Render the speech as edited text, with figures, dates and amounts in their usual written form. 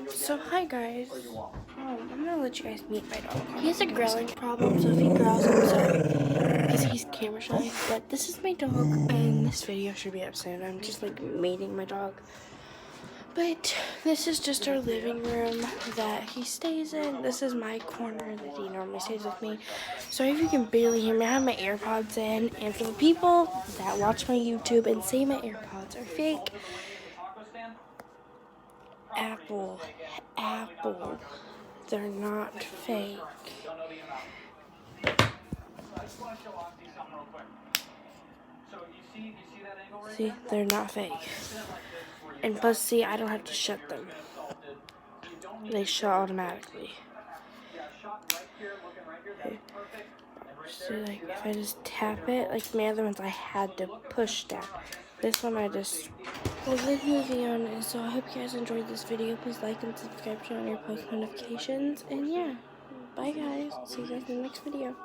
So hi guys, I'm gonna let you guys meet my dog. He has a growling problem, so if he growls, I'm sorry, because he's camera shy. But this is my dog, and this video should be up soon. I'm just like meeting my dog. But this is just our living room that he stays in. This is my corner that he normally stays with me. Sorry if you can barely hear me. I have my AirPods in, and for the people that watch my YouTube and say my AirPods are fake, Apple, they're not fake. See, they're not fake. And plus, see, I don't have to shut them. They shut automatically. Okay. So, like, if I just tap it, like my other ones, I had to push down. This one, I just... Well, let's moving on. So, I hope you guys enjoyed this video. Please like and subscribe, turn on your post notifications. And yeah, bye guys. See you guys in the next video.